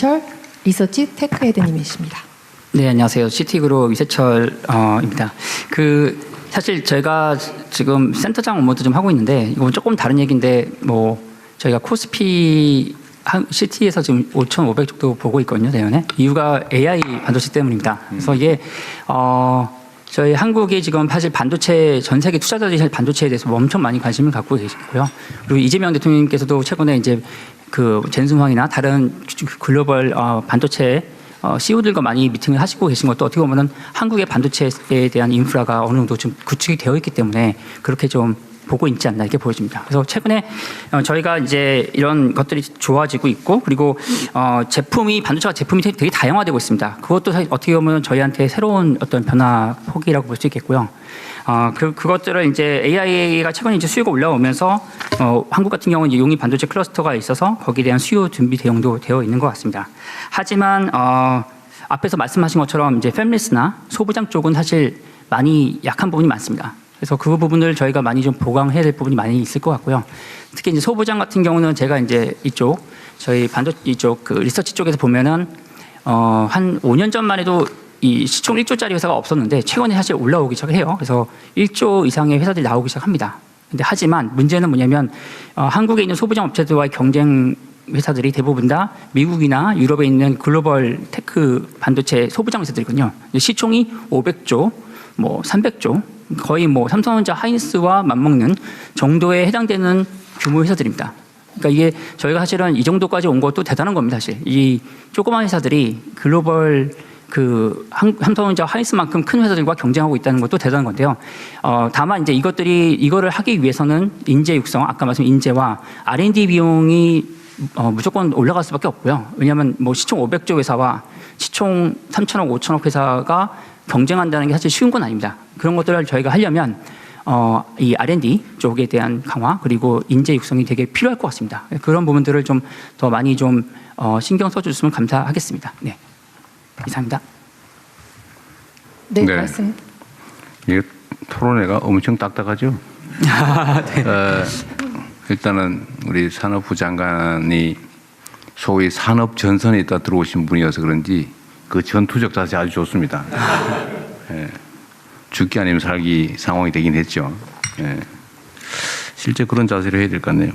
이세철 리서치 테크 헤드님이십니다. 네, 안녕하세요. 시티그룹 이세철입니다. 사실 저희가 지금 센터장 업무도 좀 하고 있는데 이건 조금 다른 얘기인데 저희가 코스피 시티에서 지금 5,500 정도 보고 있거든요, 내년에. 이유가 AI 반도체 때문입니다. 그래서 이게 저희 한국이 지금 사실 반도체, 전 세계 투자자들이 사실 반도체에 대해서 엄청 많이 관심을 갖고 계시고요. 그리고 이재명 대통령님께서도 최근에 이제 젠슨황이나 다른 글로벌 반도체 CEO들과 많이 미팅을 하시고 계신 것도 어떻게 보면은 한국의 반도체에 대한 인프라가 어느 정도 좀 구축이 되어 있기 때문에 그렇게 좀 보고 있지 않나 이렇게 보여집니다. 그래서 최근에 저희가 이제 이런 것들이 좋아지고 있고 그리고 반도체가 제품이 되게 다양화되고 있습니다. 그것도 사실 어떻게 보면 저희한테 새로운 어떤 변화 폭이라고 볼 수 있겠고요. 그것들을 이제 AI가 최근에 이제 수요가 올라오면서 한국 같은 경우는 이제 용인 반도체 클러스터가 있어서 거기에 대한 수요 준비 대응도 되어 있는 것 같습니다. 하지만 앞에서 말씀하신 것처럼 이제 팹리스나 소부장 쪽은 사실 많이 약한 부분이 많습니다. 그래서 그 부분을 저희가 많이 좀 보강해야 될 부분이 많이 있을 것 같고요. 특히 이제 소부장 같은 경우는 제가 이제 저희 반도체 리서치 쪽에서 보면은 한 5년 전만 해도 이 시총 1조짜리 회사가 없었는데 최근에 사실 올라오기 시작해요. 그래서 1조 이상의 회사들이 나오기 시작합니다. 근데 하지만 문제는 뭐냐면 한국에 있는 소부장 업체들과의 경쟁 회사들이 대부분 다 미국이나 유럽에 있는 글로벌 테크 반도체 소부장 회사들이거든요. 시총이 500조, 300조, 거의 삼성전자, 하이닉스와 맞먹는 정도에 해당되는 규모 회사들입니다. 그러니까 이게 저희가 사실은 이 정도까지 온 것도 대단한 겁니다. 사실 이 조그만 회사들이 글로벌 삼성전자, 하이닉스만큼 큰 회사들과 경쟁하고 있다는 것도 대단한 건데요. 다만 이제 이거를 하기 위해서는 인재 육성, 아까 말씀 인재와 R&D 비용이 무조건 올라갈 수밖에 없고요. 왜냐하면 시총 500조 회사와 시총 3천억, 5천억 회사가 경쟁한다는 게 사실 쉬운 건 아닙니다. 그런 것들을 저희가 하려면 이 R&D 쪽에 대한 강화 그리고 인재 육성이 되게 필요할 것 같습니다. 그런 부분들을 좀 더 많이 좀 신경 써주셨으면 감사하겠습니다. 네, 이상입니다. 네, 말씀. 이게 토론회가 엄청 딱딱하죠. 네. 일단은 우리 산업부 장관이 소위 산업 전선에 있다 들어오신 분이어서 그런지 그 전투적 자세 아주 좋습니다. 예. 죽기 아니면 살기 상황이 되긴 했죠. 예. 실제 그런 자세로 해야 될 것 같네요.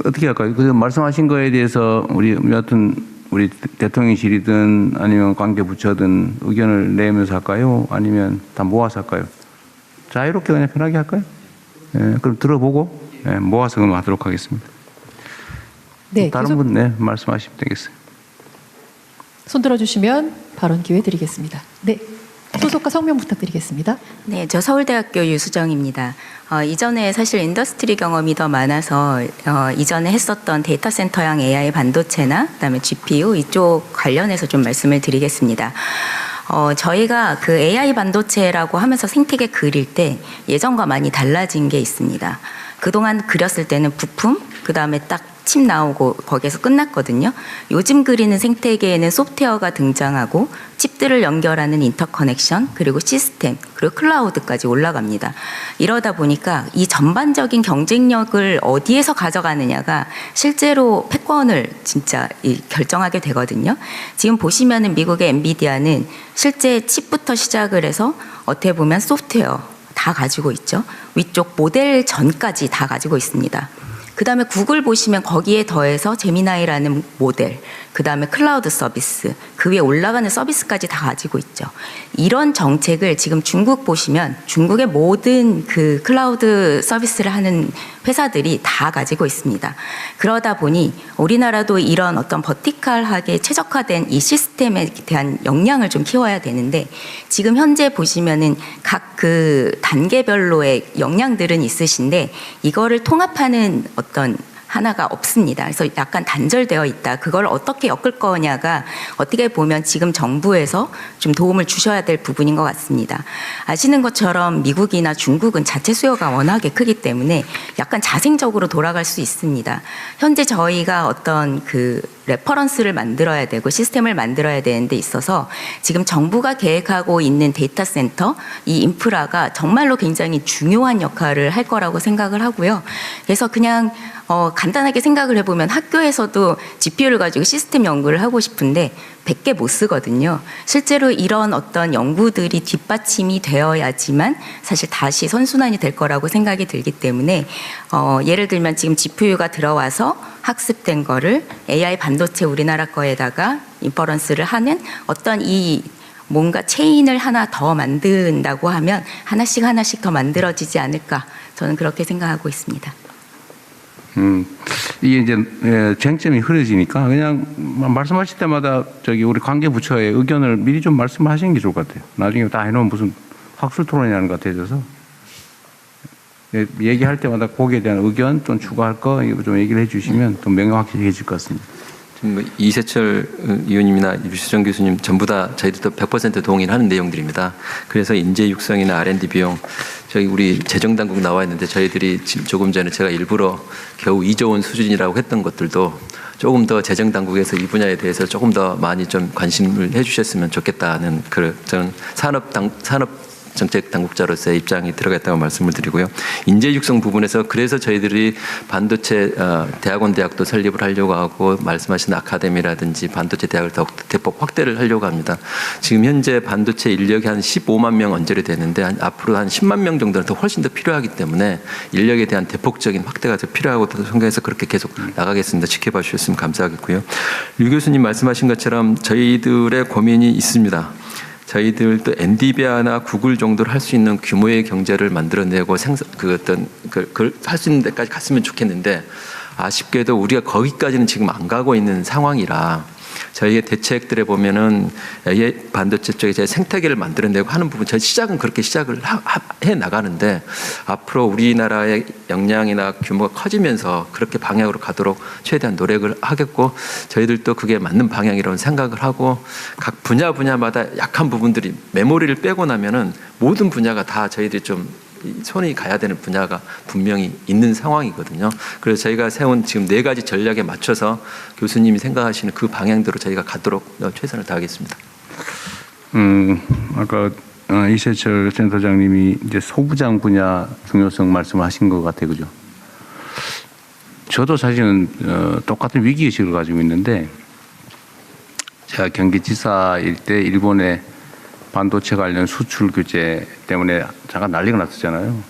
어떻게 할까요? 그 말씀하신 거에 대해서 여하튼 우리 대통령실이든 아니면 관계부처든 의견을 내면서 할까요? 아니면 다 모아서 할까요? 자유롭게 그냥 편하게 할까요? 예. 그럼 들어보고 모아서 그럼 하도록 하겠습니다. 네, 다른 분 말씀하시면 되겠어요. 손 들어주시면 발언 기회 드리겠습니다. 네, 소속과 성명 부탁드리겠습니다. 네, 저 서울대학교 유수정입니다. 이전에 사실 인더스트리 경험이 더 많아서 이전에 했었던 데이터 센터형 AI 반도체나 그다음에 GPU 이쪽 관련해서 좀 말씀을 드리겠습니다. 저희가 그 AI 반도체라고 하면서 생태계 그릴 때 예전과 많이 달라진 게 있습니다. 그동안 그렸을 때는 부품, 그 다음에 딱 칩 나오고 거기에서 끝났거든요. 요즘 그리는 생태계에는 소프트웨어가 등장하고 칩들을 연결하는 인터커넥션, 그리고 시스템, 그리고 클라우드까지 올라갑니다. 이러다 보니까 이 전반적인 경쟁력을 어디에서 가져가느냐가 실제로 패권을 진짜 결정하게 되거든요. 지금 보시면은 미국의 엔비디아는 실제 칩부터 시작을 해서 어떻게 보면 소프트웨어 다 가지고 있죠. 위쪽 모델 전까지 다 가지고 있습니다. 그 다음에 구글 보시면 거기에 더해서 제미나이라는 모델, 그 다음에 클라우드 서비스, 그 위에 올라가는 서비스까지 다 가지고 있죠. 이런 정책을 지금 중국 보시면 중국의 모든 그 클라우드 서비스를 하는 회사들이 다 가지고 있습니다. 그러다 보니 우리나라도 이런 어떤 버티컬하게 최적화된 이 시스템에 대한 역량을 좀 키워야 되는데 지금 현재 보시면은 각 그 단계별로의 역량들은 있으신데 이거를 통합하는 어떤 하나가 없습니다. 그래서 약간 단절되어 있다. 그걸 어떻게 엮을 거냐가 어떻게 보면 지금 정부에서 좀 도움을 주셔야 될 부분인 것 같습니다. 아시는 것처럼 미국이나 중국은 자체 수요가 워낙에 크기 때문에 약간 자생적으로 돌아갈 수 있습니다. 현재 저희가 어떤 그 레퍼런스를 만들어야 되고 시스템을 만들어야 되는 데 있어서 지금 정부가 계획하고 있는 데이터 센터 이 인프라가 정말로 굉장히 중요한 역할을 할 거라고 생각을 하고요. 그래서 그냥 간단하게 생각을 해보면 학교에서도 GPU를 가지고 시스템 연구를 하고 싶은데 100개 못 쓰거든요. 실제로 이런 어떤 연구들이 뒷받침이 되어야지만 사실 다시 선순환이 될 거라고 생각이 들기 때문에 예를 들면 지금 GPU가 들어와서 학습된 거를 AI 반도체 우리나라 거에다가 인퍼런스를 하는 어떤 이 뭔가 체인을 하나 더 만든다고 하면 하나씩 더 만들어지지 않을까 저는 그렇게 생각하고 있습니다. 이게 이제 쟁점이 흐려지니까 그냥 말씀하실 때마다 저기 우리 관계 부처의 의견을 미리 좀 말씀하시는 게 좋을 것 같아요. 나중에 다 해놓으면 무슨 학술 토론이 하는 것 같아져서 얘기할 때마다 거기에 대한 의견 좀 추가할 거 이거 좀 얘기를 해주시면 더 명확해질 것 같습니다. 지금 이세철 의원님이나 유수정 교수님 전부 다 저희들도 100% 동의하는 내용들입니다. 그래서 인재 육성이나 R&D 비용 저희 우리 재정당국 나와 있는데 저희들이 지금 조금 전에 제가 일부러 겨우 2조 원 수준이라고 했던 것들도 조금 더 재정당국에서 이 분야에 대해서 조금 더 많이 좀 관심을 해주셨으면 좋겠다는 저는 산업정책 당국자로서의 입장이 들어갔다고 말씀을 드리고요. 인재 육성 부분에서 그래서 저희들이 반도체 대학원 대학도 설립을 하려고 하고 말씀하신 아카데미라든지 반도체 대학을 더욱 대폭 확대를 하려고 합니다. 지금 현재 반도체 인력이 한 15만 명 언저리 되는데 앞으로 한 10만 명 정도는 더 훨씬 더 필요하기 때문에 인력에 대한 대폭적인 확대가 더 필요하고 생각해서 그렇게 계속 나가겠습니다. 지켜봐 주셨으면 감사하겠고요. 유 교수님 말씀하신 것처럼 저희들의 고민이 있습니다. 저희들도 엔디비아나 구글 정도를 할 수 있는 규모의 경제를 만들어내고 그걸 할 수 있는 데까지 갔으면 좋겠는데 아쉽게도 우리가 거기까지는 지금 안 가고 있는 상황이라 저희의 대책들에 보면은 반도체 쪽에 제 생태계를 만들어내고 하는 부분 저희 시작은 그렇게 시작을 해 나가는데 앞으로 우리나라의 역량이나 규모가 커지면서 그렇게 방향으로 가도록 최대한 노력을 하겠고 저희들도 그게 맞는 방향이라고 생각을 하고 각 분야마다 약한 부분들이 메모리를 빼고 나면은 모든 분야가 다 저희들이 좀 손이 가야 되는 분야가 분명히 있는 상황이거든요. 그래서 저희가 세운 지금 4가지 전략에 맞춰서 교수님이 생각하시는 그 방향대로 저희가 가도록 최선을 다하겠습니다. 아까 이세철 센터장님이 이제 소부장 분야 중요성 말씀하신 것 같아요, 그죠? 저도 사실은 똑같은 위기의식을 가지고 있는데 제가 경기지사일 때 일본에 반도체 관련 수출 규제 때문에 잠깐 난리가 났었잖아요.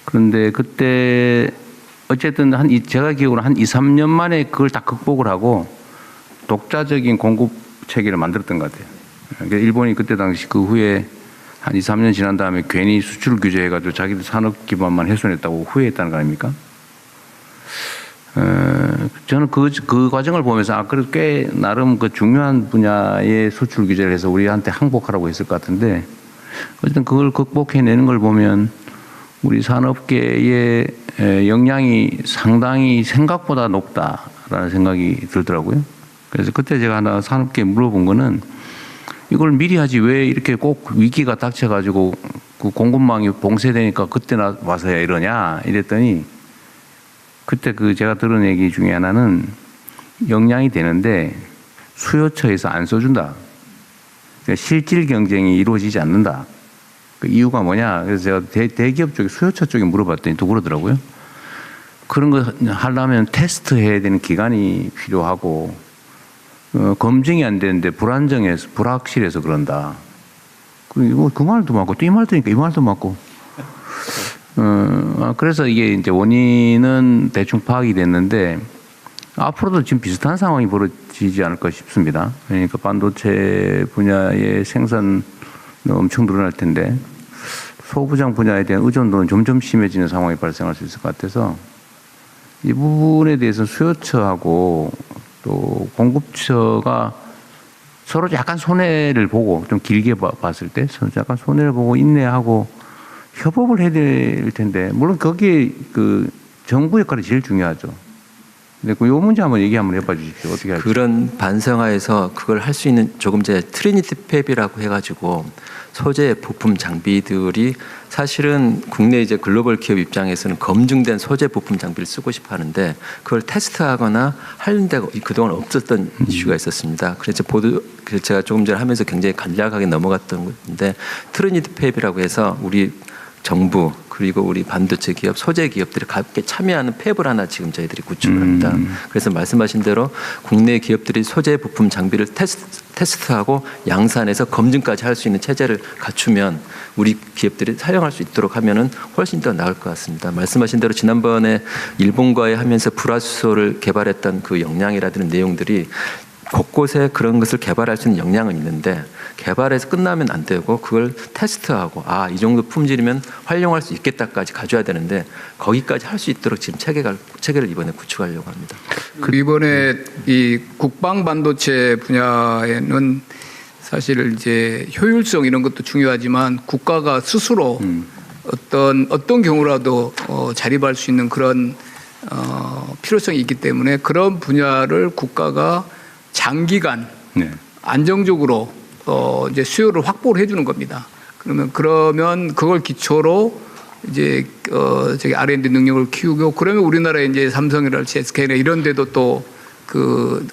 그런데 그때 어쨌든 제가 기억으로 한 2, 3년 만에 그걸 다 극복을 하고 독자적인 공급 체계를 만들었던 것 같아요. 그러니까 일본이 그때 당시 그 후에 한 2, 3년 지난 다음에 괜히 수출 규제해가지고 자기들 산업 기반만 훼손했다고 후회했다는 거 아닙니까? 저는 그 과정을 보면서 그래도 꽤 나름 그 중요한 분야의 수출 규제를 해서 우리한테 항복하라고 했을 것 같은데 어쨌든 그걸 극복해내는 걸 보면 우리 산업계의 역량이 상당히 생각보다 높다라는 생각이 들더라고요. 그래서 그때 제가 하나 산업계에 물어본 거는 이걸 미리 하지 왜 이렇게 꼭 위기가 닥쳐가지고 그 공급망이 봉쇄되니까 그때 와서야 이러냐 이랬더니 그때 제가 들은 얘기 중에 하나는 역량이 되는데 수요처에서 안 써준다. 그러니까 실질 경쟁이 이루어지지 않는다. 그 이유가 뭐냐? 그래서 제가 대기업 쪽에 수요처 쪽에 물어봤더니 또 그러더라고요. 그런 거 하려면 테스트해야 되는 기간이 필요하고 검증이 안 되는데 불안정해서 불확실해서 그런다. 그리고 그 말도 맞고 또 이 말 들으니까 이 말도 맞고. 그래서 이게 이제 원인은 대충 파악이 됐는데 앞으로도 지금 비슷한 상황이 벌어지지 않을까 싶습니다. 그러니까 반도체 분야의 생산은 엄청 늘어날 텐데 소부장 분야에 대한 의존도는 점점 심해지는 상황이 발생할 수 있을 것 같아서 이 부분에 대해서 수요처하고 또 공급처가 서로 약간 손해를 보고 좀 길게 봤을 때 약간 손해를 보고 인내하고 협업을 해야 될 텐데 물론 거기에 그 정부 역할이 제일 중요하죠. 근데 그 요 문제 한번 얘기 한번 해봐 주십시오. 어떻게 할지. 그런 반성하에서 그걸 할 수 있는 조금 전에 트리니티 팹이라고 해가지고 소재 부품 장비들이 사실은 국내 이제 글로벌 기업 입장에서는 검증된 소재 부품 장비를 쓰고 싶어 하는데 그걸 테스트하거나 하는 데가 그동안 없었던 이슈가 있었습니다. 그래서 제가 조금 전에 하면서 굉장히 간략하게 넘어갔던 건데 트리니티 팹이라고 해서 우리 정부 그리고 우리 반도체 기업, 소재 기업들이 함께 참여하는 팹을 하나 지금 저희들이 구축을 합니다. 그래서 말씀하신 대로 국내 기업들이 소재 부품 장비를 테스트하고 양산해서 검증까지 할 수 있는 체제를 갖추면 우리 기업들이 사용할 수 있도록 하면은 훨씬 더 나을 것 같습니다. 말씀하신 대로 지난번에 일본과의 하면서 불화수소를 개발했던 그 역량이라든지 내용들이 곳곳에 그런 것을 개발할 수 있는 역량은 있는데 개발해서 끝나면 안 되고 그걸 테스트하고 이 정도 품질이면 활용할 수 있겠다까지 가져야 되는데 거기까지 할 수 있도록 지금 체계를 이번에 구축하려고 합니다. 이번에 이 국방 반도체 분야에는 사실 이제 효율성 이런 것도 중요하지만 국가가 스스로 어떤 경우라도 자립할 수 있는 그런 필요성이 있기 때문에 그런 분야를 국가가 장기간 네. 안정적으로 이제 수요를 확보를 해주는 겁니다. 그러면 그걸 기초로 이제 저기 R&D 능력을 키우고 그러면 우리나라에 이제 삼성이랄지 SK나 이런 데도 또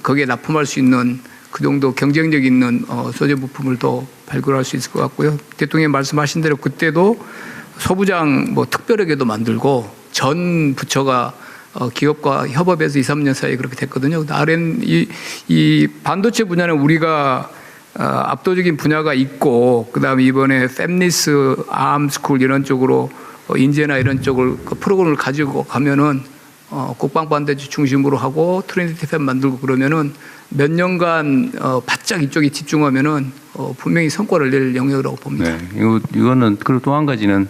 거기에 납품할 수 있는 그 정도 경쟁력 있는 소재 부품을 또 발굴할 수 있을 것 같고요. 대통령이 말씀하신 대로 그때도 소부장 뭐 특별하게도 만들고 전 부처가 기업과 협업해서 2, 3년 사이에 그렇게 됐거든요. 이 반도체 분야는 우리가 압도적인 분야가 있고 그다음에 이번에 팹리스, 아암스쿨 이런 쪽으로 인재나 이런 쪽을 그 프로그램을 가지고 가면은 국방 반도체 중심으로 하고 트리니티 팹 만들고 그러면은 몇 년간 바짝 이쪽에 집중하면은 분명히 성과를 낼 영역이라고 봅니다. 네. 이거는 그리고 또 한 가지는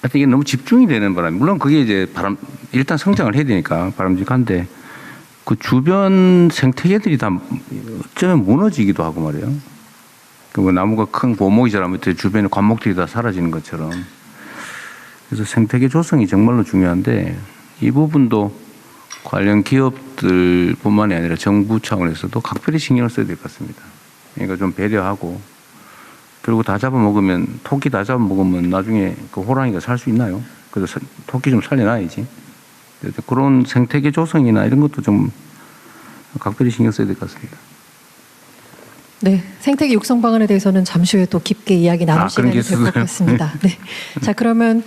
하여튼 이게 너무 집중이 되는 바람에 물론 그게 이제 일단 성장을 해야 되니까 바람직한데 그 주변 생태계들이 다 어쩌면 무너지기도 하고 말이에요. 그 나무가 큰 고목이 자라면 주변에 관목들이 다 사라지는 것처럼 그래서 생태계 조성이 정말로 중요한데 이 부분도 관련 기업들뿐만이 아니라 정부 차원에서도 각별히 신경을 써야 될 것 같습니다. 그러니까 좀 배려하고 그리고 다 잡아먹으면 토끼 다 잡아먹으면 나중에 그 호랑이가 살 수 있나요? 그래서 토끼 좀 살려놔야지. 그런 생태계 조성이나 이런 것도 좀 각별히 신경 써야 될 것 같습니다. 네, 생태계 육성 방안에 대해서는 잠시 후에 또 깊게 이야기 나눌 그런 게 시간이 될 것 있었어요? 같습니다. 네, 자 그러면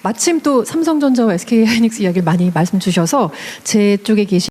마침 또 삼성전자와 SK하이닉스 이야기를 많이 말씀 주셔서 제 쪽에 계신